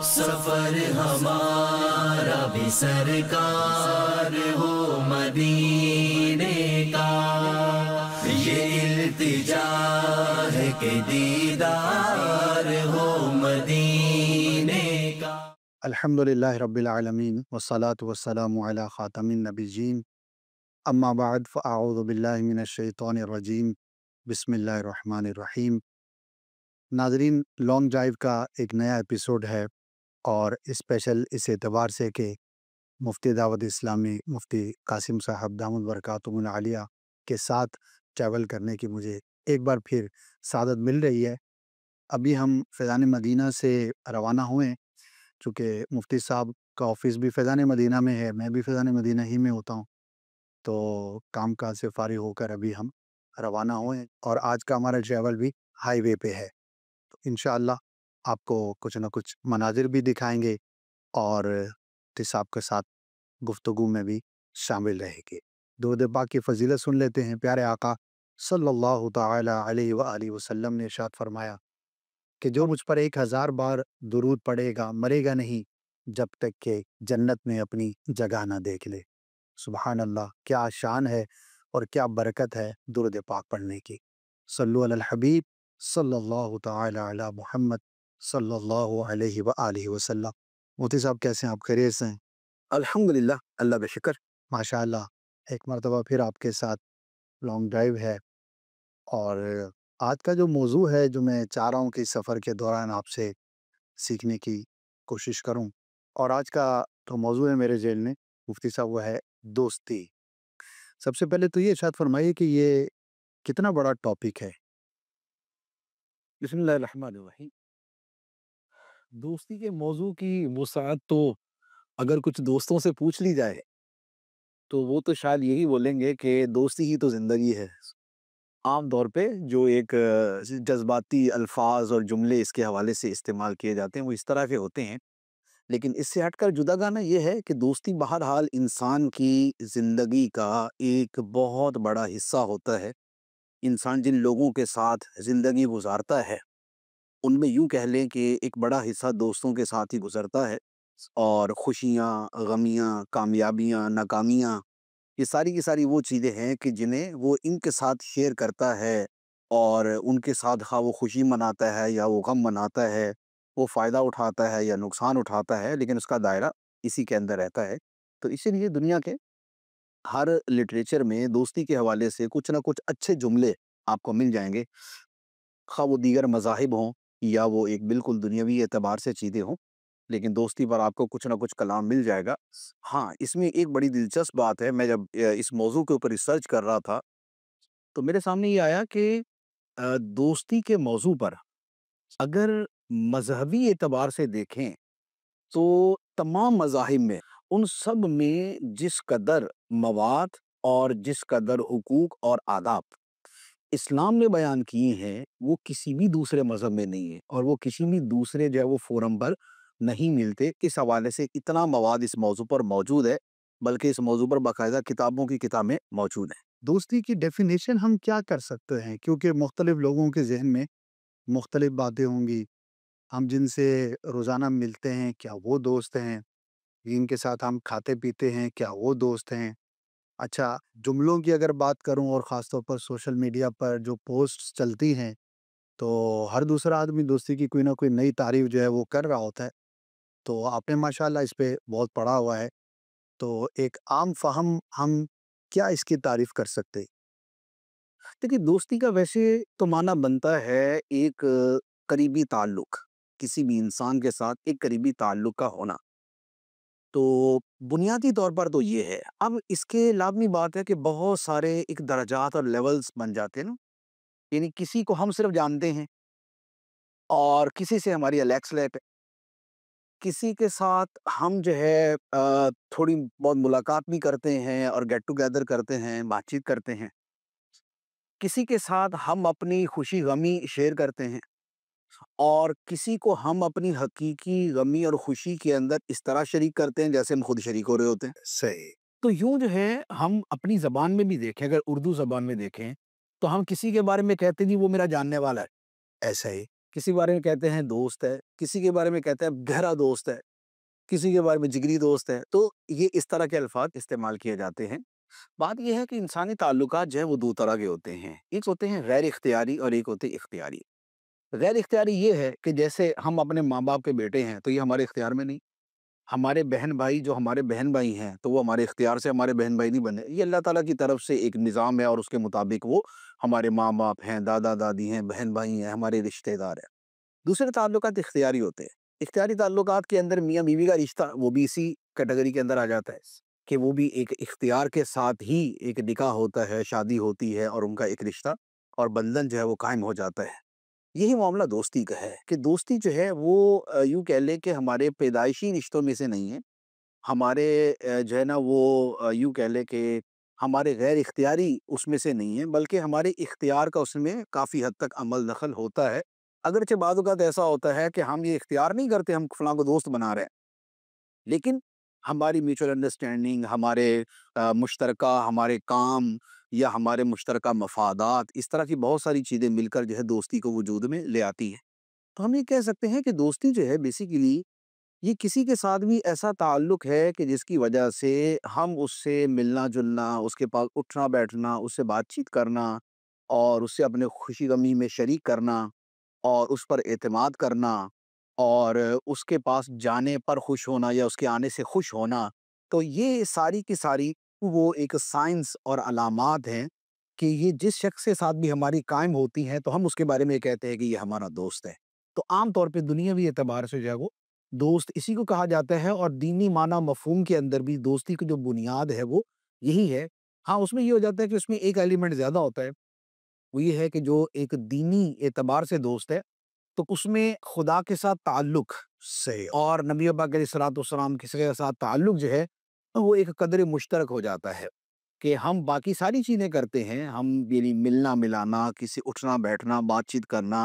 سفر ہمارا بھی سرکار ہو مدینے کا، یہ التجا ہے کہ دیدار ہو مدینے کا۔ الحمدللہ رب العالمین والصلاة والسلام علی خاتم النبیین، اما بعد فاعوذ باللہ من الشیطان الرجیم، بسم اللہ الرحمن الرحیم۔ ناظرین، لانگ ڈرائیو کا ایک نیا ایپیسوڈ ہے، اور اسپیشل اس اعتبار سے کہ مفتی دعوت اسلامی مفتی قاسم صاحب دامت برکاتہم العالیہ کے ساتھ ٹریول کرنے کی مجھے ایک بار پھر سعادت مل رہی ہے۔ ابھی ہم فیضان مدینہ سے روانہ ہوئے، چونکہ مفتی صاحب کا آفس بھی فیضان مدینہ میں ہے، میں بھی فیضان مدینہ ہی میں ہوتا ہوں، تو کام کاج سے فارغ ہو کر ابھی ہم روانہ ہوئے، اور آج کا ہمارا ٹریول بھی ہائی وے پہ ہے۔ تو انشاءاللہ آپ کو کچھ نہ کچھ مناظر بھی دکھائیں گے، اور مفتی صاحب کے ساتھ گفتگو میں بھی شامل رہے گے۔ درود پاک کی فضیلت سن لیتے ہیں۔ پیارے آقا صلی اللہ تعالی علیہ وآلہ وسلم نے ارشاد فرمایا کہ جو مجھ پر 1000 بار درود پڑے گا مرے گا نہیں جب تک کہ جنت میں اپنی جگہ نہ دیکھ لے۔ سبحان اللہ، کیا شان ہے اور کیا برکت ہے درود پاک پڑھنے کی۔ صلو علی الحبیب صلی اللہ تعالی علی محمد صلی اللہ علیہ وآلہ وسلم۔ مفتی صاحب کیسے ہیں آپ؟ خیریت سے ہیں؟ الحمدللہ، اللہ بے شکر۔ ماشاءاللہ، ایک مرتبہ پھر آپ کے ساتھ لانگ ڈرائیو ہے، اور آج کا جو موضوع ہے جو میں چاہ رہا ہوں کہ اس سفر کے دوران آپ سے سیکھنے کی کوشش کروں، اور آج کا تو موضوع ہے میرے ذہن میں مفتی صاحب، وہ ہے دوستی۔ سب سے پہلے تو یہ ارشاد فرمائیے کہ یہ کتنا بڑا ٹاپک ہے؟ بسم اللہ الرحمن الرحیم۔ دوستی کے موضوع کی وسعت تو اگر کچھ دوستوں سے پوچھ لی جائے تو وہ تو شاید یہی بولیں گے کہ دوستی ہی تو زندگی ہے۔ عام طور پہ جو ایک جذباتی الفاظ اور جملے اس کے حوالے سے استعمال کیے جاتے ہیں وہ اس طرح کے ہوتے ہیں، لیکن اس سے ہٹ کر جدا گانا یہ ہے کہ دوستی بہرحال انسان کی زندگی کا ایک بہت بڑا حصہ ہوتا ہے۔ انسان جن لوگوں کے ساتھ زندگی گزارتا ہے ان میں یوں کہہ لیں کہ ایک بڑا حصہ دوستوں کے ساتھ ہی گزرتا ہے، اور خوشیاں، غمیاں، کامیابیاں، ناکامیاں، یہ ساری کی ساری وہ چیزیں ہیں کہ جنہیں وہ ان کے ساتھ شیئر کرتا ہے، اور ان کے ساتھ خواہ وہ خوشی مناتا ہے یا وہ غم مناتا ہے، وہ فائدہ اٹھاتا ہے یا نقصان اٹھاتا ہے، لیکن اس کا دائرہ اسی کے اندر رہتا ہے۔ تو اسی لیے دنیا کے ہر لٹریچر میں دوستی کے حوالے سے کچھ نہ کچھ اچھے جملے آپ کو مل جائیں گے، خواہ وہ دیگر مذاہب ہوں یا وہ ایک بالکل دنیاوی اعتبار سے چیزیں ہوں، لیکن دوستی پر آپ کو کچھ نہ کچھ کلام مل جائے گا۔ ہاں، اس میں ایک بڑی دلچسپ بات ہے، میں جب اس موضوع کے اوپر ریسرچ کر رہا تھا تو میرے سامنے یہ آیا کہ دوستی کے موضوع پر اگر مذہبی اعتبار سے دیکھیں تو تمام مذاہب میں، ان سب میں جس قدر مواد اور جس قدر حقوق اور آداب اسلام نے بیان کیے ہیں وہ کسی بھی دوسرے مذہب میں نہیں ہے، اور وہ کسی بھی دوسرے جو ہے وہ فورم پر نہیں ملتے۔ اس حوالے سے اتنا مواد اس موضوع پر موجود ہے، بلکہ اس موضوع پر باقاعدہ کتابوں کی کتابیں موجود ہیں۔ دوستی کی ڈیفینیشن ہم کیا کر سکتے ہیں؟ کیونکہ مختلف لوگوں کے ذہن میں مختلف باتیں ہوں گی۔ ہم جن سے روزانہ ملتے ہیں کیا وہ دوست ہیں؟ جن کے ساتھ ہم کھاتے پیتے ہیں کیا وہ دوست ہیں؟ اچھا، جملوں کی اگر بات کروں، اور خاص طور پر سوشل میڈیا پر جو پوسٹ چلتی ہیں، تو ہر دوسرا آدمی دوستی کی کوئی نہ کوئی نئی تعریف جو ہے وہ کر رہا ہوتا ہے۔ تو آپ نے ماشاءاللہ اس پہ بہت پڑھا ہوا ہے، تو ایک عام فہم ہم کیا اس کی تعریف کر سکتے؟ دیکھیے، دوستی کا ویسے تو معنی بنتا ہے ایک قریبی تعلق، کسی بھی انسان کے ساتھ ایک قریبی تعلق کا ہونا۔ تو بنیادی طور پر تو یہ ہے۔ اب اس کے لازمی بات ہے کہ بہت سارے ایک درجات اور لیولز بن جاتے ہیں نا، یعنی کسی کو ہم صرف جانتے ہیں اور کسی سے ہماری الیکس لیٹ ہے، کسی کے ساتھ ہم جو ہے تھوڑی بہت ملاقات بھی کرتے ہیں اور گیٹ ٹوگیدر کرتے ہیں، بات چیت کرتے ہیں، کسی کے ساتھ ہم اپنی خوشی غمی شیئر کرتے ہیں، اور کسی کو ہم اپنی حقیقی غمی اور خوشی کے اندر اس طرح شریک کرتے ہیں جیسے ہم خود شریک ہو رہے ہوتے ہیں۔ صحیح۔ تو یوں جو ہے ہم اپنی زبان میں بھی دیکھیں، اگر اردو زبان میں دیکھیں تو ہم کسی کے بارے میں کہتے نہیں وہ میرا جاننے والا ہے، ایسا ہی کسی بارے میں کہتے ہیں دوست ہے، کسی کے بارے میں کہتے ہیں گہرا دوست ہے، کسی کے بارے میں جگری دوست ہے. تو یہ اس طرح کے الفاظ استعمال کیے جاتے ہیں. بات یہ ہے کہ انسانی تعلقات جو ہیں وہ دو طرح کے ہوتے ہیں. ایک ہوتے ہیں غیر اختیاری اور ایک ہوتے ہیں اختیاری. غیر اختیاری یہ ہے کہ جیسے ہم اپنے ماں باپ کے بیٹے ہیں تو یہ ہمارے اختیار میں نہیں. ہمارے بہن بھائی جو ہمارے بہن بھائی ہیں تو وہ ہمارے اختیار سے ہمارے بہن بھائی نہیں بنے. یہ اللہ تعالیٰ کی طرف سے ایک نظام ہے اور اس کے مطابق وہ ہمارے ماں باپ ہیں، دادا دادی ہیں، بہن بھائی ہیں، ہمارے رشتہ دار ہیں. دوسرے تعلقات اختیاری ہوتے ہیں. اختیاری تعلقات کے اندر میاں بیوی کا رشتہ وہ بھی اسی کیٹیگری کے اندر آ جاتا ہے کہ وہ بھی ایک اختیار کے ساتھ ہی ایک نکاح ہوتا ہے، شادی ہوتی ہے اور ان کا ایک رشتہ اور بندھن جو ہے وہ قائم ہو جاتا ہے. یہی معاملہ دوستی کا ہے کہ دوستی جو ہے وہ یوں کہہ لیں کہ ہمارے پیدائشی رشتوں میں سے نہیں ہے. ہمارے جو ہے نا وہ یوں کہہ لیں کہ ہمارے غیر اختیاری اس میں سے نہیں ہے، بلکہ ہمارے اختیار کا اس میں کافی حد تک عمل دخل ہوتا ہے. اگرچہ بعض اوقات ایسا ہوتا ہے کہ ہم یہ اختیار نہیں کرتے، ہم فلاں کو دوست بنا رہے ہیں، لیکن ہماری میوچل انڈرسٹینڈنگ، ہمارے مشترکہ ہمارے کام یا ہمارے مشترکہ مفادات، اس طرح کی بہت ساری چیزیں مل کر جو ہے دوستی کو وجود میں لے آتی ہیں. تو ہم یہ کہہ سکتے ہیں کہ دوستی جو ہے بیسیکلی یہ کسی کے ساتھ بھی ایسا تعلق ہے کہ جس کی وجہ سے ہم اس سے ملنا جلنا، اس کے پاس اٹھنا بیٹھنا، اس سے بات چیت کرنا اور اس سے اپنے خوشی غمی میں شریک کرنا اور اس پر اعتماد کرنا اور اس کے پاس جانے پر خوش ہونا یا اس کے آنے سے خوش ہونا. تو یہ ساری کی ساری وہ ایک سائنس اور علامات ہیں کہ یہ جس شخص کے ساتھ بھی ہماری قائم ہوتی ہیں تو ہم اس کے بارے میں کہتے ہیں کہ یہ ہمارا دوست ہے. تو عام طور پہ دنیاوی اعتبار سے جو ہے وہ دوست اسی کو کہا جاتا ہے، اور دینی معنی مفہوم کے اندر بھی دوستی کی جو بنیاد ہے وہ یہی ہے. ہاں اس میں یہ ہو جاتا ہے کہ اس میں ایک ایلیمنٹ زیادہ ہوتا ہے، وہ یہ ہے کہ جو ایک دینی اعتبار سے دوست ہے تو اس میں خدا کے ساتھ تعلق سے اور نبی پاک علیہ الصلوۃ والسلام کے ساتھ تعلق جو ہے وہ ایک قدر مشترک ہو جاتا ہے کہ ہم باقی ساری چیزیں کرتے ہیں، ہم یعنی ملنا ملانا، کسی اٹھنا بیٹھنا، بات چیت کرنا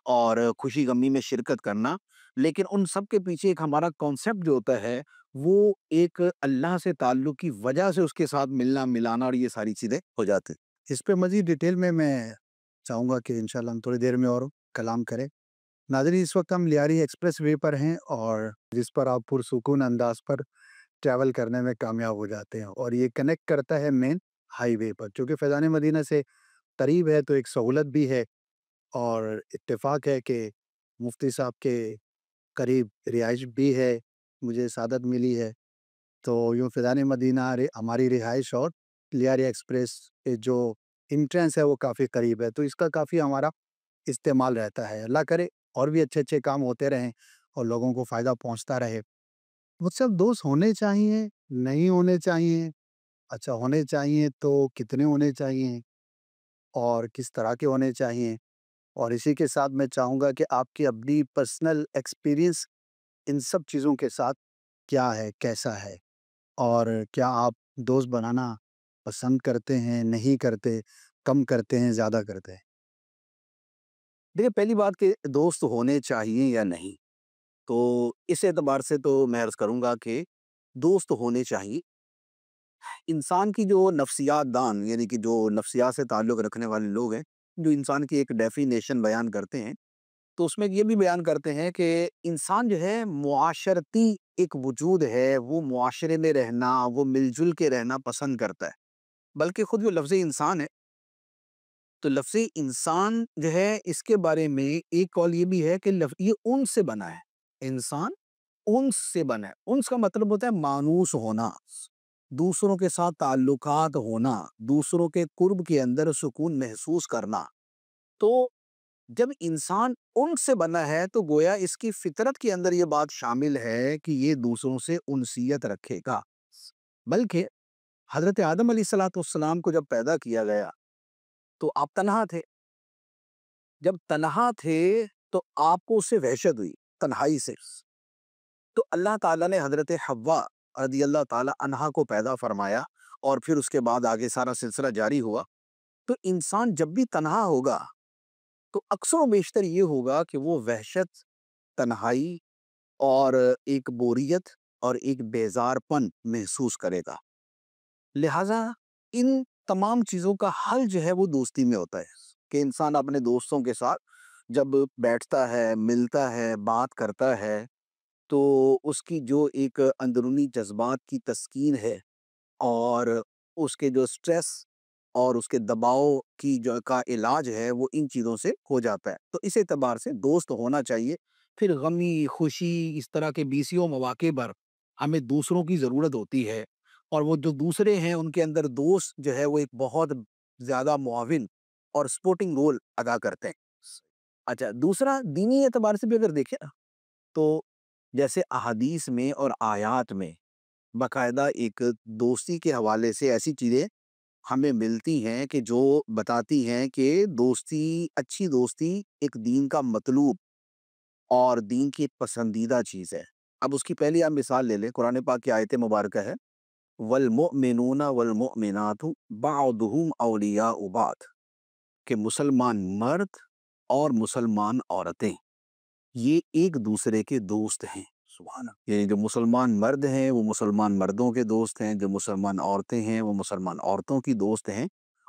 اور خوشی غمی میں شرکت کرنا، لیکن ان سب کے پیچھے ایک ہمارا کانسیپٹ جو ہوتا ہے وہ ایک اللہ سے تعلق کی وجہ سے اس کے ساتھ ملنا ملانا اور یہ ساری چیزیں ہو جاتی ہیں. اس پہ مزید ڈیٹیل میں چاہوں گا کہ انشاءاللہ ہم تھوڑی دیر میں اور کلام کریں. ناظرین، اس وقت ہم لیاری ایکسپریس وے پر ہیں اور جس پر آپ پرسکون انداز پر ٹریول کرنے میں کامیاب ہو جاتے ہیں، اور یہ کنیکٹ کرتا ہے مین ہائی وے پر. چونکہ فیضان مدینہ سے قریب ہے تو ایک سہولت بھی ہے، اور اتفاق ہے کہ مفتی صاحب کے قریب رہائش بھی ہے، مجھے سعادت ملی ہے. تو یوں فیضان مدینہ ہماری رہائش اور لیاری ایکسپریس کے جو انٹرنس ہے وہ کافی قریب ہے، تو اس کا کافی ہمارا استعمال رہتا ہے. اللہ کرے اور بھی اچھے اچھے کام ہوتے رہیں اور لوگوں کو فائدہ پہنچتا رہے. مجھ سے اب دوست ہونے چاہیے، نہیں ہونے چاہیے؟ اچھا ہونے چاہیے تو کتنے ہونے چاہیے اور کس طرح کے ہونے چاہیے؟ اور اسی کے ساتھ میں چاہوں گا کہ آپ کی اپنی پرسنل ایکسپیرینس ان سب چیزوں کے ساتھ کیا ہے، کیسا ہے، اور کیا آپ دوست بنانا پسند کرتے ہیں، نہیں کرتے، کم کرتے ہیں، زیادہ کرتے ہیں؟ دیکھیں، پہلی بات کہ دوست ہونے چاہیے یا نہیں، تو اس اعتبار سے تو میں عرض کروں گا کہ دوست ہونے چاہیے. انسان کی جو نفسیات دان یعنی کہ جو نفسیات سے تعلق رکھنے والے لوگ ہیں، جو انسان کی ایک ڈیفینیشن بیان کرتے ہیں، تو اس میں یہ بھی بیان کرتے ہیں کہ انسان جو ہے معاشرتی ایک وجود ہے، وہ معاشرے میں رہنا، وہ مل جل کے رہنا پسند کرتا ہے. بلکہ خود جو لفظ انسان ہے، تو لفظ انسان جو ہے اس کے بارے میں ایک قول یہ بھی ہے کہ یہ انس سے بنا ہے. انسان انس سے بنا ہے. انس کا مطلب ہوتا ہے مانوس ہونا، دوسروں کے ساتھ تعلقات ہونا، دوسروں کے قرب کے اندر سکون محسوس کرنا. تو جب انسان انس سے بنا ہے تو گویا اس کی فطرت کے اندر یہ بات شامل ہے کہ یہ دوسروں سے انسیت رکھے گا. بلکہ حضرت آدم علیہ الصلوۃ والسلام کو جب پیدا کیا گیا تو آپ تنہا تھے. جب تنہا تھے تو آپ کو اس سے وحشت ہوئی، تنہائی سے. تو اللہ تعالیٰ نے حضرت حوا رضی اللہ تعالیٰ عنہا کو پیدا فرمایا، اور پھر اس کے بعد آگے سارا سلسلہ جاری ہوا. تو انسان جب بھی تنہا ہوگا تو اکثر و بیشتر یہ ہوگا کہ وہ وحشت، تنہائی اور ایک بوریت اور ایک بیزار پن محسوس کرے گا. لہٰذا ان تمام چیزوں کا حل جو ہے وہ دوستی میں ہوتا ہے کہ انسان اپنے دوستوں کے ساتھ جب بیٹھتا ہے، ملتا ہے، بات کرتا ہے، تو اس کی جو ایک اندرونی جذبات کی تسکین ہے اور اس کے جو سٹریس اور اس کے دباؤ کی جو کا علاج ہے وہ ان چیزوں سے ہو جاتا ہے۔ تو اس اعتبار سے دوست ہونا چاہیے۔ پھر غمی، خوشی، اس طرح کے بیسیوں مواقع پر ہمیں دوسروں کی ضرورت ہوتی ہے، اور وہ جو دوسرے ہیں ان کے اندر دوست جو ہے وہ ایک بہت زیادہ معاون اور سپورٹنگ رول ادا کرتے ہیں۔ اچھا، دوسرا دینی اعتبار سے بھی اگر دیکھیں نا، تو جیسے احادیث میں اور آیات میں باقاعدہ ایک دوستی کے حوالے سے ایسی چیزیں ہمیں ملتی ہیں کہ جو بتاتی ہیں کہ دوستی، اچھی دوستی ایک دین کا مطلوب اور دین کی ایک پسندیدہ چیز ہے۔ اب اس کی پہلی آپ مثال لے لیں، قرآن پاک کی آیت مبارکہ ہے والمؤمنون والمؤمنات بعضهم اولیاء بعض، کہ مسلمان مرد اور مسلمان عورتیں یہ ایک دوسرے کے دوست ہیں۔ سبحان اللہ، یعنی جو مسلمان مرد ہیں وہ مسلمان مردوں کے دوست ہیں، جو مسلمان عورتیں ہیں وہ مسلمان عورتوں کی دوست ہیں۔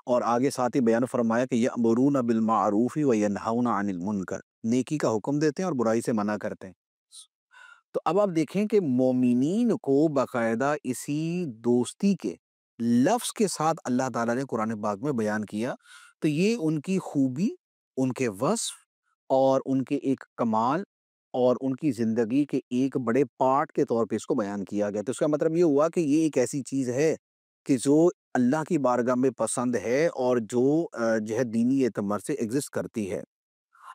اور آگے ساتھ ہی بیان فرمایا کہ یأمرون بالمعروف وینہون عن المنکر، نیکی کا حکم دیتے ہیں اور برائی سے منع کرتے ہیں۔ تو اب آپ دیکھیں کہ مومنین کو باقاعدہ اسی دوستی کے لفظ کے ساتھ اللہ تعالیٰ نے قرآن پاک میں بیان کیا، تو یہ ان کی خوبی، ان کے وصف اور ان کے ایک کمال اور ان کی زندگی کے ایک بڑے پارٹ کے طور پہ اس کو بیان کیا گیا۔ تو اس کا مطلب یہ ہوا کہ یہ ایک ایسی چیز ہے کہ جو اللہ کی بارگاہ میں پسند ہے اور جو ہے دینی اعتبار سے ایگزسٹ کرتی ہے۔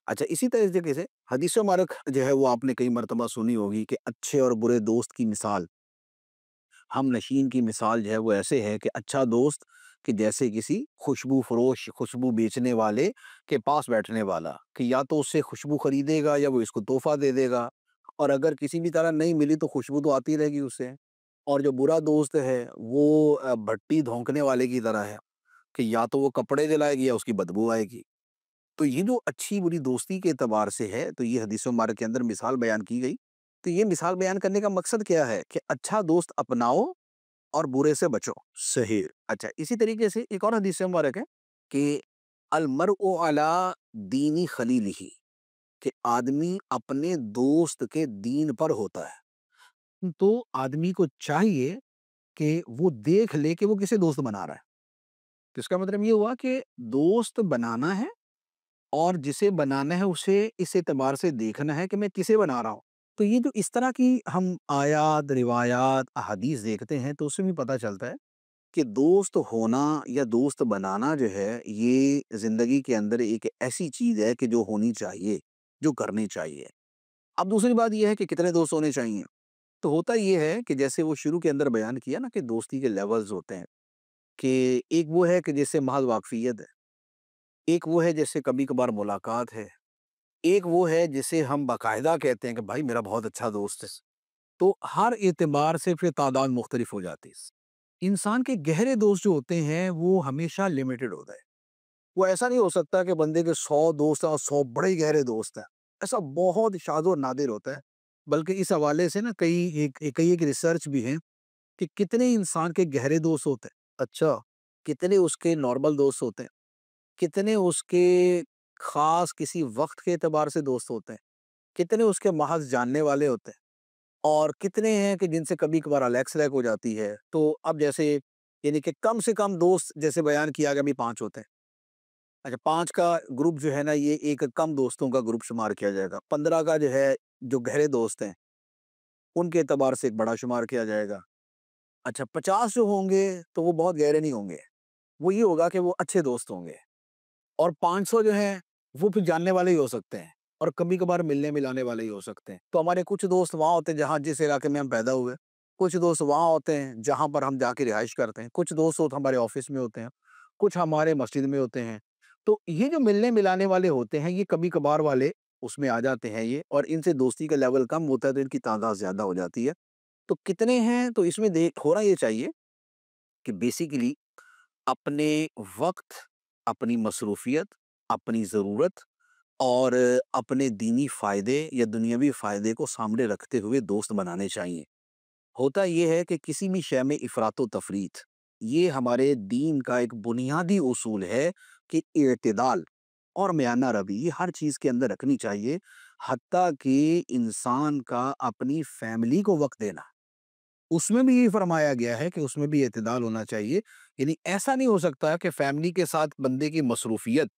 اچھا، اسی طریقے سے حدیث مبارک جو ہے وہ آپ نے کئی مرتبہ سنی ہوگی کہ اچھے اور برے دوست کی مثال، ہم نشین کی مثال جو ہے وہ ایسے ہے کہ اچھا دوست کہ جیسے کسی خوشبو فروش، خوشبو بیچنے والے کے پاس بیٹھنے والا، کہ یا تو اس سے خوشبو خریدے گا یا وہ اس کو تحفہ دے دے گا، اور اگر کسی بھی طرح نہیں ملی تو خوشبو تو آتی رہے گی اس سے۔ اور جو برا دوست ہے وہ بھٹی دھونکنے والے کی طرح ہے، کہ یا تو وہ کپڑے دلائے گی یا اس کی بدبو آئے گی۔ تو یہ جو اچھی بری دوستی کے اعتبار سے ہے، تو یہ حدیث مبارک کے اندر مثال بیان کی گئی۔ تو یہ مثال بیان کرنے کا مقصد کیا ہے کہ اچھا دوست اپناؤ اور برے سے بچو۔ صحیح۔ اچھا، اسی طریقے سے ایک اور حدیث مبارک ہے کہ المرء علی دین خلیلہ، کہ آدمی اپنے دوست کے دین پر ہوتا ہے۔ تو آدمی کو چاہیے کہ وہ دیکھ لے کہ وہ کسے دوست بنا رہا ہے۔ تو اس کا مطلب یہ ہوا کہ دوست بنانا ہے، اور جسے بنانا ہے اسے اس اعتبار سے دیکھنا ہے کہ میں کسے بنا رہا ہوں۔ تو یہ جو اس طرح کی ہم آیات، روایات، احادیث دیکھتے ہیں تو اس سے بھی پتہ چلتا ہے کہ دوست ہونا یا دوست بنانا جو ہے یہ زندگی کے اندر ایک ایسی چیز ہے کہ جو ہونی چاہیے، جو کرنی چاہیے۔ اب دوسری بات یہ ہے کہ کتنے دوست ہونے چاہیے۔ تو ہوتا یہ ہے کہ جیسے وہ شروع کے اندر بیان کیا نا کہ دوستی کے لیولز ہوتے ہیں، کہ ایک وہ ہے کہ جیسے محض واقفیت ہے، ایک وہ ہے جیسے کبھی کبھار ملاقات ہے، ایک وہ ہے جسے ہم باقاعدہ کہتے ہیں کہ بھائی میرا بہت اچھا دوست ہے۔ تو ہر اعتبار سے پھر تعداد مختلف ہو جاتی ہے۔ انسان کے گہرے دوست جو ہوتے ہیں وہ ہمیشہ لمیٹڈ ہوتا ہے۔ وہ ایسا نہیں ہو سکتا کہ بندے کے 100 دوست ہیں اور 100 بڑے گہرے دوست ہیں، ایسا بہت شاذ و نادر ہوتا ہے۔ بلکہ اس حوالے سے نا کئی ایک ریسرچ بھی ہیں کہ کتنے انسان کے گہرے دوست ہوتے ہیں، اچھا کتنے اس کے نارمل دوست ہوتے ہیں، کتنے اس کے خاص کسی وقت کے اعتبار سے دوست ہوتے ہیں، کتنے اس کے محض جاننے والے ہوتے ہیں، اور کتنے ہیں کہ جن سے کبھی کبھار الیکس لیک ہو جاتی ہے۔ تو اب جیسے یعنی کہ کم سے کم دوست جیسے بیان کیا گیا بھی 5 ہوتے ہیں۔ اچھا، 5 کا گروپ جو ہے نا یہ ایک کم دوستوں کا گروپ شمار کیا جائے گا۔ 15 کا جو ہے جو گہرے دوست ہیں ان کے اعتبار سے ایک بڑا شمار کیا جائے گا۔ اچھا، 50 جو ہوں گے تو وہ بہت گہرے نہیں ہوں گے، وہ یہ ہوگا کہ وہ اچھے دوست ہوں گے۔ اور 500 جو ہیں وہ پھر جاننے والے ہی ہو سکتے ہیں، اور کبھی کبھار ملنے ملانے والے ہی ہو سکتے ہیں۔ تو ہمارے کچھ دوست وہاں ہوتے ہیں جہاں جس علاقے میں ہم پیدا ہوئے، کچھ دوست وہاں ہوتے ہیں جہاں پر ہم جا کے رہائش کرتے ہیں، کچھ دوست ہمارے آفس میں ہوتے ہیں، کچھ ہمارے مسجد میں ہوتے ہیں۔ تو یہ جو ملنے ملانے والے ہوتے ہیں یہ کبھی کبھار والے اس میں آ جاتے ہیں یہ، اور ان سے دوستی کا لیول کم ہوتا ہے تو ان کی تعداد زیادہ ہو جاتی ہے۔ تو کتنے ہیں تو اس میں ہونا یہ چاہیے کہ بیسیکلی اپنے وقت، اپنی مصروفیت، اپنی ضرورت اور اپنے دینی فائدے یا دنیاوی فائدے کو سامنے رکھتے ہوئے دوست بنانے چاہیے۔ ہوتا یہ ہے کہ کسی بھی شے میں افراط و تفریط، یہ ہمارے دین کا ایک بنیادی اصول ہے کہ اعتدال، اور میانہ روی ہر چیز کے اندر رکھنی چاہیے، حتیٰ کہ انسان کا اپنی فیملی کو وقت دینا، اس میں بھی یہ فرمایا گیا ہے کہ اس میں بھی اعتدال ہونا چاہیے۔ یعنی ایسا نہیں ہو سکتا کہ فیملی کے ساتھ بندے کی مصروفیت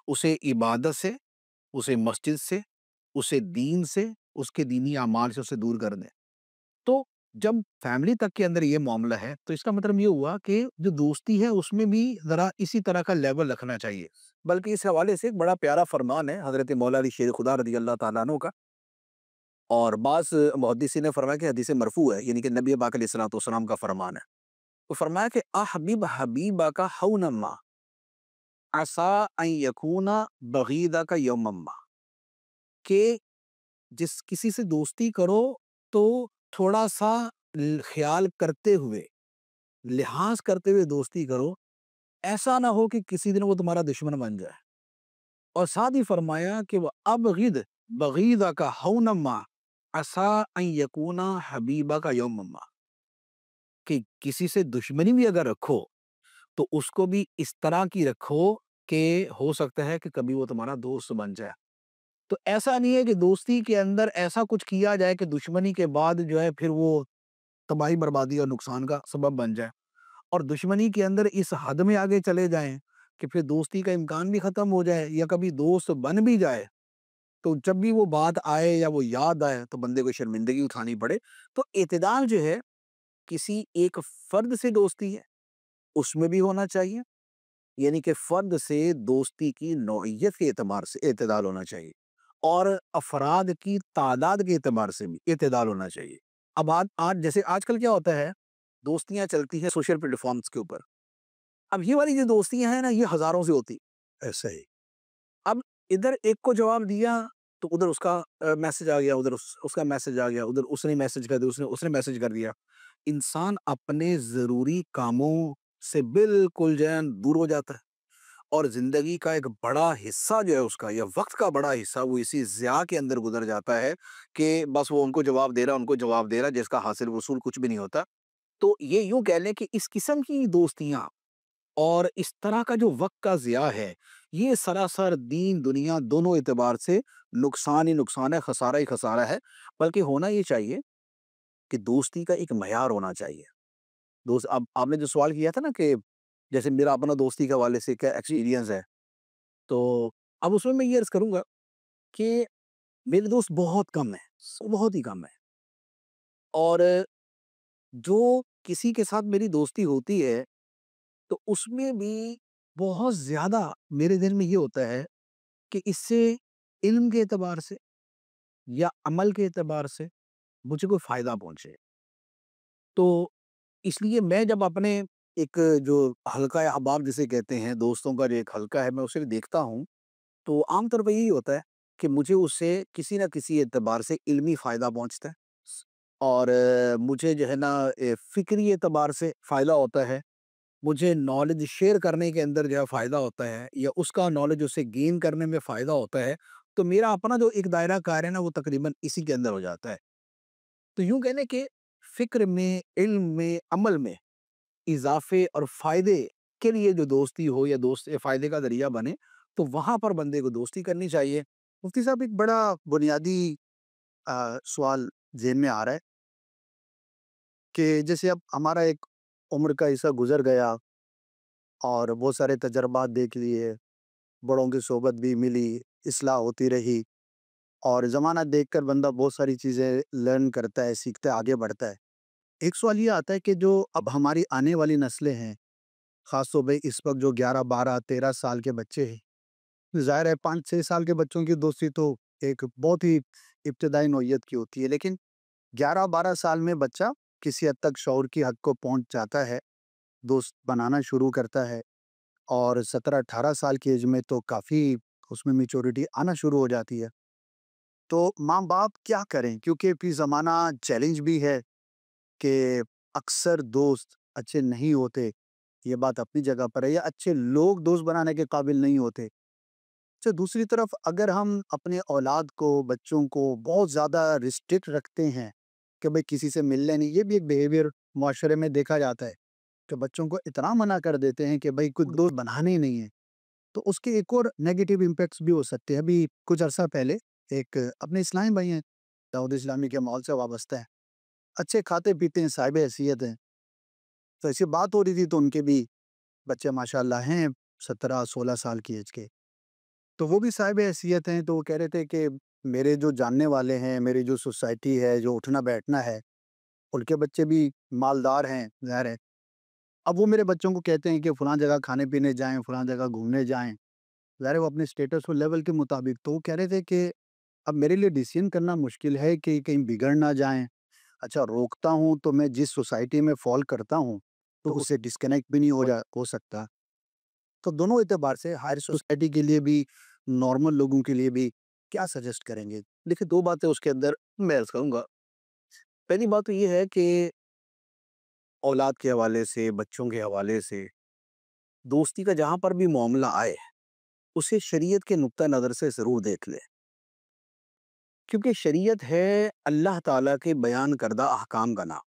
اسے عبادت سے، اسے مسجد سے، اسے دین سے، اس کے دینی اعمال سے اسے دور کر دے۔ تو جب فیملی تک کے اندر یہ معاملہ ہے تو اس کا مطلب یہ ہوا کہ جو دوستی ہے اس میں بھی ذرا اسی طرح کا لیول رکھنا چاہیے۔ بلکہ اس حوالے سے ایک بڑا پیارا فرمان ہے حضرت مولا علی شیر خدا رضی اللہ تعالیٰ عنہ کا، اور بعض محدثین نے فرمایا کہ حدیث مرفوع ہے، یعنی کہ نبی پاک علیہ الصلوۃ والسلام کا فرمان ہے۔ وہ فرمایا کہ احبب حبیبہ کا حونما عسا ان یکون بغیدہ کا یومما، کہ جس کسی سے دوستی کرو تو تھوڑا سا خیال کرتے ہوئے، لحاظ کرتے ہوئے دوستی کرو، ایسا نہ ہو کہ کسی دن وہ تمہارا دشمن بن جائے۔ اور ساتھ ہی فرمایا کہ وہ ابغض بغیضہ کا ہونما عسا ان یکون حبیبہ کا یومما، کہ کسی سے دشمنی بھی اگر رکھو تو اس کو بھی اس طرح کی رکھو کہ ہو سکتا ہے کہ کبھی وہ تمہارا دوست بن جائے۔ تو ایسا نہیں ہے کہ دوستی کے اندر ایسا کچھ کیا جائے کہ دشمنی کے بعد جو ہے پھر وہ تباہی بربادی اور نقصان کا سبب بن جائے، اور دشمنی کے اندر اس حد میں آگے چلے جائیں کہ پھر دوستی کا امکان بھی ختم ہو جائے، یا کبھی دوست بن بھی جائے تو جب بھی وہ بات آئے یا وہ یاد آئے تو بندے کو شرمندگی اٹھانی پڑے۔ تو اعتدال جو ہے کسی ایک فرد سے دوستی ہے اس میں بھی ہونا چاہیے، یعنی کہ فرد سے دوستی کی نوعیت کے اعتبار سے اعتدال ہونا چاہیے، اور افراد کی تعداد کے اعتبار سے بھی اعتدال ہونا چاہیے۔ اب آج جیسے آج کل کیا ہوتا ہے، دوستیاں چلتی ہیں سوشل پلیٹ فارمز کے اوپر، اب یہ والی جو دوستیاں ہیں نا یہ ہزاروں سے ہوتی ایسا ہی، اب ادھر ایک کو جواب دیا تو ادھر اس کا میسج آ گیا، ادھر اس کا میسج آ گیا، ادھر اس نے میسج کر دیا، اس نے میسج کر دیا۔ انسان اپنے ضروری کاموں سے بالکل جو ہے دور ہو جاتا ہے، اور زندگی کا ایک بڑا حصہ جو ہے اس کا، یا وقت کا بڑا حصہ وہ اسی ضیاع کے اندر گزر جاتا ہے کہ بس وہ ان کو جواب دے رہا جس کا حاصل وصول کچھ بھی نہیں ہوتا۔ تو یہ یوں کہہ لیں کہ اس قسم کی دوستیاں اور اس طرح کا جو وقت کا ضیاع ہے یہ سراسر دین دنیا دونوں اعتبار سے نقصان ہی نقصان ہے، خسارہ ہی خسارہ ہے۔ بلکہ ہونا یہ چاہیے کہ دوستی کا ایک معیار ہونا چاہیے۔ دوست، اب آپ نے جو سوال کیا تھا نا کہ جیسے میرا اپنا دوستی کے حوالے سے کیا ایکسپیرینس ہے، تو اب اس میں یہ عرض کروں گا کہ میرے دوست بہت کم ہیں، بہت ہی کم ہیں، اور جو کسی کے ساتھ میری دوستی ہوتی ہے تو اس میں بھی بہت زیادہ میرے دل میں یہ ہوتا ہے کہ اس سے علم کے اعتبار سے یا عمل کے اعتبار سے مجھے کوئی فائدہ پہنچے۔ تو اس لیے میں جب اپنے ایک جو حلقہ احباب جسے کہتے ہیں، دوستوں کا جو ایک حلقہ ہے، میں اسے دیکھتا ہوں تو عام طور پہ یہی ہوتا ہے کہ مجھے اس سے کسی نہ کسی اعتبار سے علمی فائدہ پہنچتا ہے، اور مجھے جو ہے نا فکری اعتبار سے فائدہ ہوتا ہے، مجھے نالج شیئر کرنے کے اندر جو ہے فائدہ ہوتا ہے، یا اس کا نالج اسے گین کرنے میں فائدہ ہوتا ہے۔ تو میرا اپنا جو ایک دائرہ کار ہے نا وہ تقریباً اسی کے اندر ہو جاتا ہے۔ تو یوں کہنے کہ فکر میں، علم میں، عمل میں اضافے اور فائدے کے لیے جو دوستی ہو یا دوست فائدے کا ذریعہ بنے تو وہاں پر بندے کو دوستی کرنی چاہیے۔ مفتی صاحب، ایک بڑا بنیادی سوال ذہن میں آ رہا ہے کہ جیسے اب ہمارا ایک عمر کا حصہ گزر گیا اور بہت سارے تجربات دیکھ لیے، بڑوں کی صحبت بھی ملی، اصلاح ہوتی رہی، اور زمانہ دیکھ کر بندہ بہت ساری چیزیں لرن کرتا ہے، سیکھتا ہے، آگے بڑھتا ہے۔ ایک سوال یہ آتا ہے کہ جو اب ہماری آنے والی نسلیں ہیں، خاص طور پہ اس وقت جو 11 12 13 سال کے بچے ہیں، ظاہر ہے 5 6 سال کے بچوں کی دوستی تو ایک بہت ہی ابتدائی نوعیت کی ہوتی ہے، لیکن 11 12 سال میں بچہ کسی حد تک شعور کی حد کو پہنچ جاتا ہے، دوست بنانا شروع کرتا ہے، اور 17 18 سال کی ایج میں تو کافی اس میں میچورٹی آنا شروع ہو جاتی ہے۔ تو ماں باپ کیا کریں؟ کیونکہ پھر زمانہ چیلنج بھی ہے کہ اکثر دوست اچھے نہیں ہوتے، یہ بات اپنی جگہ پر ہے، یا اچھے لوگ دوست بنانے کے قابل نہیں ہوتے۔ اچھا، دوسری طرف اگر ہم اپنے اولاد کو، بچوں کو بہت زیادہ ریسٹرکٹ رکھتے ہیں کہ بھئی کسی سے ملنے نہیں، یہ بھی ایک بیہیویئر معاشرے میں دیکھا جاتا ہے کہ بچوں کو اتنا منع کر دیتے ہیں کہ بھئی کوئی دوست بنانے ہی نہیں ہے، تو اس کے ایک اور نیگیٹو امپیکٹس بھی ہو سکتے ہیں. ابھی کچھ عرصہ پہلے ایک اپنے اسلام بھائی ہیں، دعوت اسلامی کے ماحول سے وابستہ ہیں، اچھے کھاتے پیتے ہیں، صاحب حیثیت ہیں. تو ایسی بات ہو رہی تھی تو ان کے بھی بچے ماشاء اللہ ہیں 17-16 سال کی ایج کے. تو وہ بھی صاحب حیثیت ہیں. تو وہ کہہ رہے تھے کہ میرے جو جاننے والے ہیں، میری جو سوسائٹی ہے، جو اٹھنا بیٹھنا ہے، ان کے بچے بھی مالدار ہیں ظاہر ہے. اب وہ میرے بچوں کو کہتے ہیں کہ فلاں جگہ کھانے پینے جائیں، فلاں جگہ گھومنے جائیں، ظاہر ہے وہ اپنے اسٹیٹس اور لیول کے مطابق. تو وہ کہہ رہے تھے کہ اب میرے لیے ڈیسیژن کرنا مشکل ہے کہ کہیں بگڑ نہ جائیں. اچھا روکتا ہوں تو میں جس سوسائٹی میں فال کرتا ہوں تو اس سے ڈسکنیکٹ بھی نہیں ہو سکتا. تو دونوں اعتبار سے ہائر سوسائٹی کے لیے بھی، نارمل لوگوں کے لیے بھی کیا سجیسٹ کریں گے؟ دیکھیں دو باتیں اس کے اندر میں عرض کروں گا. پہلی بات تو یہ ہے کہ اولاد کے حوالے سے، بچوں کے حوالے سے دوستی کا جہاں پر بھی معاملہ آئے اسے شریعت کے نقطہ نظر سے ضرور دیکھ لے، کیونکہ شریعت ہے اللہ تعالیٰ کے بیان کردہ احکام کا نام،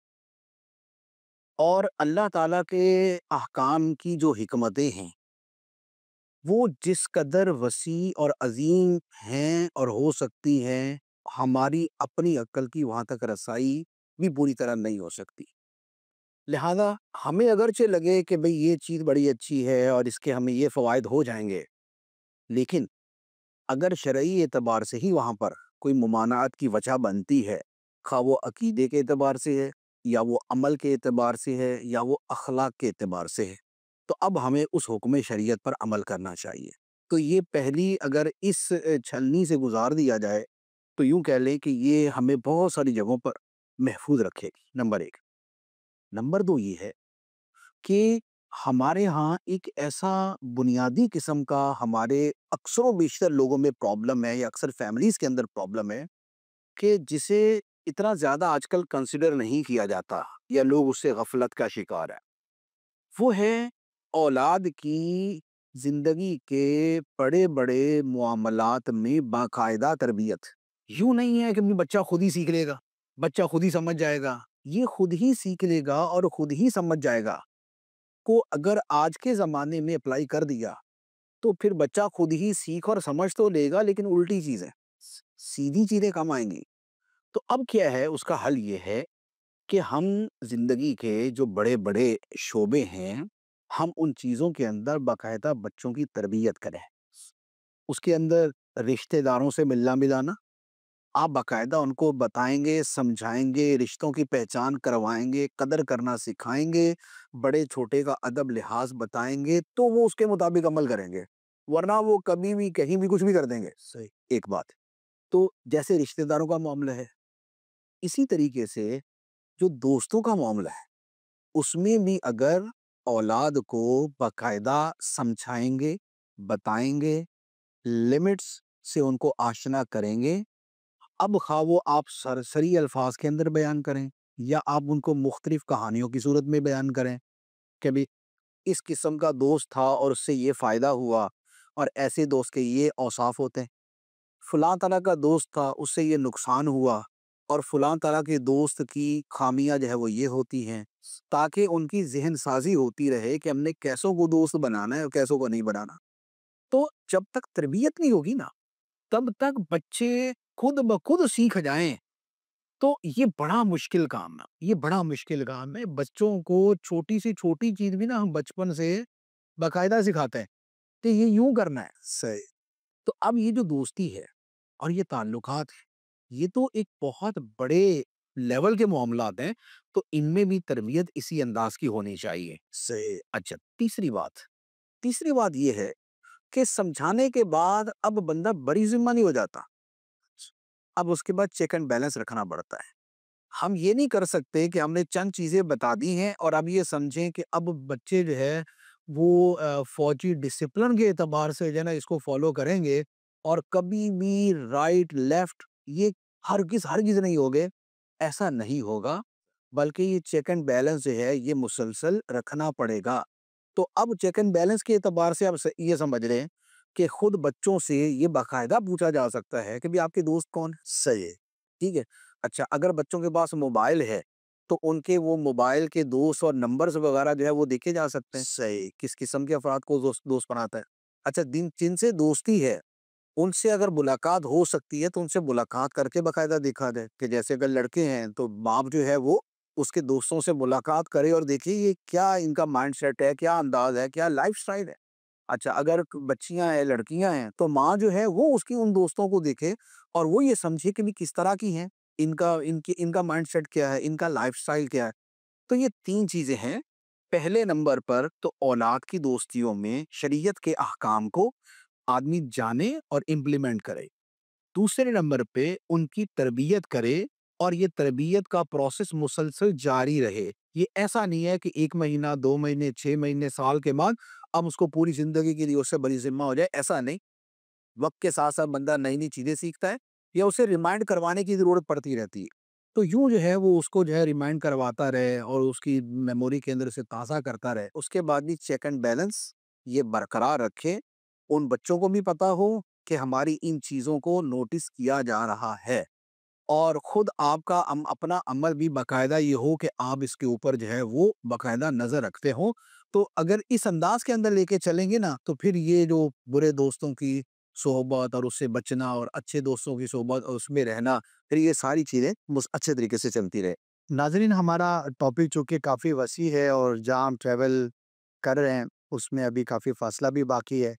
اور اللہ تعالیٰ کے احکام کی جو حکمتیں ہیں وہ جس قدر وسیع اور عظیم ہیں اور ہو سکتی ہیں، ہماری اپنی عقل کی وہاں تک رسائی بھی پوری طرح نہیں ہو سکتی. لہذا ہمیں اگرچہ لگے کہ بھئی یہ چیز بڑی اچھی ہے اور اس کے ہمیں یہ فوائد ہو جائیں گے، لیکن اگر شرعی اعتبار سے ہی وہاں پر کوئی ممانعت کی وجہ بنتی ہے، خواہ وہ عقیدے کے اعتبار سے ہے یا وہ عمل کے اعتبار سے ہے یا وہ اخلاق کے اعتبار سے ہے، تو اب ہمیں اس حکم شریعت پر عمل کرنا چاہیے. تو یہ پہلی اگر اس چھلنی سے گزار دیا جائے تو یوں کہہ لیں کہ یہ ہمیں بہت ساری جگہوں پر محفوظ رکھے گی. نمبر ایک. نمبر دو یہ ہے کہ ہمارے ہاں ایک ایسا بنیادی قسم کا ہمارے اکثر و بیشتر لوگوں میں پرابلم ہے، یا اکثر فیملیز کے اندر پرابلم ہے، کہ جسے اتنا زیادہ آج کل کنسیڈر نہیں کیا جاتا یا لوگ اس سے غفلت کا شکار ہے. وہ ہے اولاد کی زندگی کے بڑے بڑے معاملات میں باقاعدہ تربیت. یوں نہیں ہے کہ بچہ خود ہی سیکھ لے گا، بچہ خود ہی سمجھ جائے گا. یہ خود ہی سیکھ لے گا اور خود ہی سمجھ جائے گا کو اگر آج کے زمانے میں اپلائی کر دیا تو پھر بچہ خود ہی سیکھ اور سمجھ تو لے گا، لیکن الٹی چیزیں، سیدھی چیزیں کم آئیں گی. تو اب کیا ہے اس کا حل؟ یہ ہے کہ ہم زندگی کے جو بڑے بڑے شعبے ہیں ہم ان چیزوں کے اندر باقاعدہ بچوں کی تربیت کریں. اس کے اندر رشتہ داروں سے ملنا ملانا آپ باقاعدہ ان کو بتائیں گے، سمجھائیں گے، رشتوں کی پہچان کروائیں گے، قدر کرنا سکھائیں گے، بڑے چھوٹے کا ادب لحاظ بتائیں گے تو وہ اس کے مطابق عمل کریں گے، ورنہ وہ کبھی بھی کہیں بھی کچھ بھی کر دیں گے. صحیح. ایک بات تو جیسے رشتہ داروں کا معاملہ ہے، اسی طریقے سے جو دوستوں کا معاملہ ہے اس میں بھی اگر اولاد کو باقاعدہ سمجھائیں گے، بتائیں گے، لمٹس سے ان کو آشنا کریں گے. اب خواہ وہ آپ سرسری الفاظ کے اندر بیان کریں یا آپ ان کو مختلف کہانیوں کی صورت میں بیان کریں کہ بھی اس قسم کا دوست تھا اور اس سے یہ فائدہ ہوا اور ایسے دوست کے یہ اوصاف ہوتے ہیں، فلاں طرح کا دوست تھا اس سے یہ نقصان ہوا اور فلاں طرح کے دوست کی خامیاں جو ہے وہ یہ ہوتی ہیں، تاکہ ان کی ذہن سازی ہوتی رہے کہ ہم نے کیسوں کو دوست بنانا ہے اور کیسوں کو نہیں بنانا. تو جب تک تربیت نہیں ہوگی نا تب تک بچے خود بخود سیکھ جائیں تو یہ بڑا مشکل کام ہے. یہ بڑا مشکل کام ہے. بچوں کو چھوٹی سی چھوٹی چیز بھی نا ہم بچپن سے باقاعدہ سکھاتے ہیں کہ یہ یوں کرنا ہے. صحیح. تو اب یہ جو دوستی ہے اور یہ تعلقات ہیں یہ تو ایک بہت بڑے لیول کے معاملات ہیں، تو ان میں بھی تربیت اسی انداز کی ہونی چاہیے. صحیح. اچھا تیسری بات یہ ہے کہ سمجھانے کے بعد اب بندہ بڑی ذمہ نہیں ہو جاتا، اب اس کے بعد چیک اینڈ بیلنس رکھنا پڑتا ہے. ہم یہ نہیں کر سکتے کہ ہم نے چند چیزیں بتا دی ہیں اور اب یہ سمجھیں کہ اب بچے جو ہے وہ فوجی ڈسپلن کے اعتبار سے جو ہے نا اس کو فالو کریں گے اور کبھی بھی رائٹ لیفٹ یہ ہرگز نہیں ہوگے. ایسا نہیں ہوگا، بلکہ یہ چیک اینڈ بیلنس جو ہے یہ مسلسل رکھنا پڑے گا. تو اب چیک اینڈ بیلنس کے اعتبار سے اب یہ سمجھ رہے ہیں کہ خود بچوں سے یہ باقاعدہ پوچھا جا سکتا ہے کہ بھی آپ کے دوست کون؟ صحیح. ٹھیک ہے. اچھا اگر بچوں کے پاس موبائل ہے تو ان کے وہ موبائل کے دوست اور نمبرز وغیرہ جو ہے وہ دیکھے جا سکتے ہیں. صحیح. کس قسم کے افراد کو دوست بناتا ہے. اچھا جن سے دوستی ہے ان سے اگر ملاقات ہو سکتی ہے تو ان سے ملاقات کر کے باقاعدہ دکھا دے کہ جیسے اگر لڑکے ہیں تو باپ جو ہے وہ اس کے دوستوں سے ملاقات کرے اور دیکھے یہ کیا ان کا مائنڈ سیٹ ہے، کیا انداز ہے، کیا لائف سٹائل ہے۔ اچھا اگر بچیاں ہیں، لڑکیاں ہیں، تو ماں جو ہے وہ اس کی ان دوستوں کو دیکھے اور وہ یہ سمجھے کہ بھی کس طرح کی ہیں، ان کا مائنڈ سیٹ کیا ہے، ان کا لائف سٹائل کیا ہے۔ تو یہ تین چیزیں ہیں۔ پہلے نمبر پر تو اولاد کی دوستیوں میں شریعت کے احکام کو آدمی جانے اور امپلیمنٹ کرے۔ دوسرے نمبر پہ ان کی تربیت کرے اور یہ تربیت کا پروسیس مسلسل جاری رہے۔ یہ ایسا نہیں ہے کہ 1 مہینہ 2 مہینے 6 مہینے سال کے بعد اب اس کو پوری زندگی کے لیے اس سے بڑی ذمہ ہو جائے، ایسا نہیں۔ وقت کے ساتھ ساتھ بندہ نئی نئی چیزیں سیکھتا ہے یا اسے ریمائنڈ کروانے کی ضرورت پڑتی رہتی ہے۔ تو یوں جو ہے وہ اس کو جو ہے ریمائنڈ کرواتا رہے اور اس کی میموری کے اندر سے تازہ کرتا رہے۔ اس کے بعد بھی چیک اینڈ بیلنس یہ برقرار رکھے، ان بچوں کو بھی پتا ہو کہ ہماری ان چیزوں کو نوٹس کیا جا رہا ہے، اور خود آپ کا اپنا عمل بھی باقاعدہ یہ ہو کہ آپ اس کے اوپر جو ہے وہ باقاعدہ نظر رکھتے ہو۔ تو اگر اس انداز کے اندر لے کے چلیں گے نا تو پھر یہ جو برے دوستوں کی صحبت اور اس سے بچنا اور اچھے دوستوں کی صحبت اور اس میں رہنا، پھر یہ ساری چیزیں اچھے طریقے سے چلتی رہے۔ ناظرین، ہمارا ٹاپک چونکہ کافی وسیع ہے اور جہاں ہم ٹریول کر رہے ہیں اس میں ابھی کافی فاصلہ بھی باقی ہے،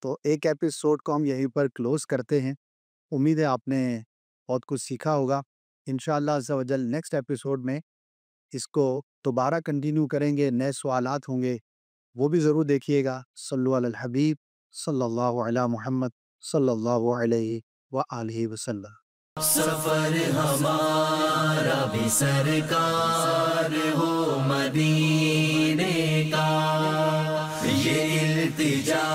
تو ایک ایپیسوڈ کو ہم یہیں پر کلوز کرتے ہیں۔ امید ہے آپ نے بہت کچھ سیکھا ہوگا۔ انشاءاللہ عز و جل نیکسٹ ایپیسوڈ میں اس کو دوبارہ کنٹینیو کریں گے، نئے سوالات ہوں گے، وہ بھی ضرور دیکھیے گا۔ صلو علی الحبیب صلی اللہ علی محمد صلی اللہ علیہ وآلہ وسلم۔ سفر ہمارا بھی سرکار ہو مدینے کا، یہ التجا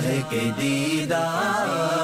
ہے کہ دیدار